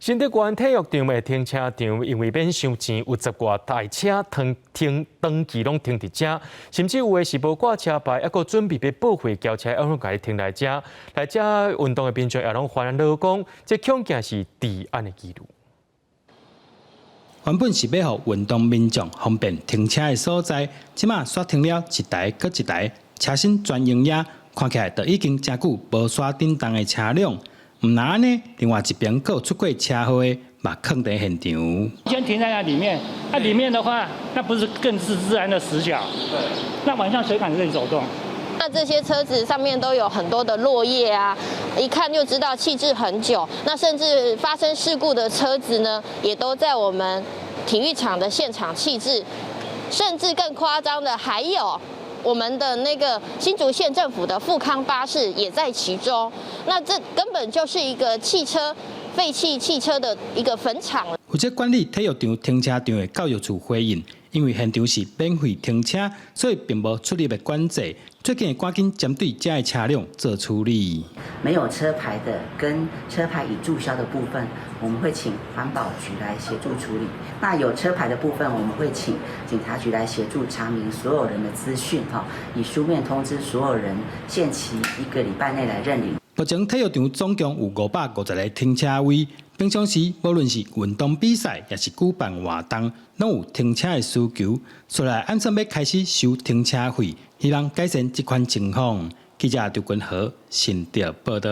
新德县体育场的停车场因为免收钱，有10挂大车停长期拢停伫遮，甚至有的是无挂车牌，还佫准备要报废轿车，还拢家己停来遮。来遮运动的民众也拢烦恼讲，这恐惊是治安的记录。原本是要互运动民众方便停车的所在，即马煞停了一台搁一台，车身全营业，看起来就已经真久无刷叮当的车辆。唔那安尼，另外一边佫有出过车祸的，嘛坑在现场。先停在那里面，那里面的话，那不是更是自然的死角？对。那晚上谁敢这里走动？那这些车子上面都有很多的落叶啊，一看就知道弃置很久。那甚至发生事故的车子呢，也都在我们体育场的现场弃置。甚至更夸张的还有，我们的那个新竹县政府的富康巴士也在其中。那这根本就是一个废弃汽车的一个坟场。负责管理体育场停车场的教育处回应，因为现场是免费停车，所以并无出入的管制。最近赶紧针对这些车辆做处理。没有车牌的跟车牌已注销的部分，我们会请环保局来协助处理。那有车牌的部分，我们会请警察局来协助查明所有人的资讯，以书面通知所有人，限期1个礼拜内来认领。目前体育场总共有550个停车位，平常时无论是运动比赛，也是举办活动，拢有停车的需求。所以按算要开始收停车费，希望改善这款情况。记者刘君豪，新竹报道。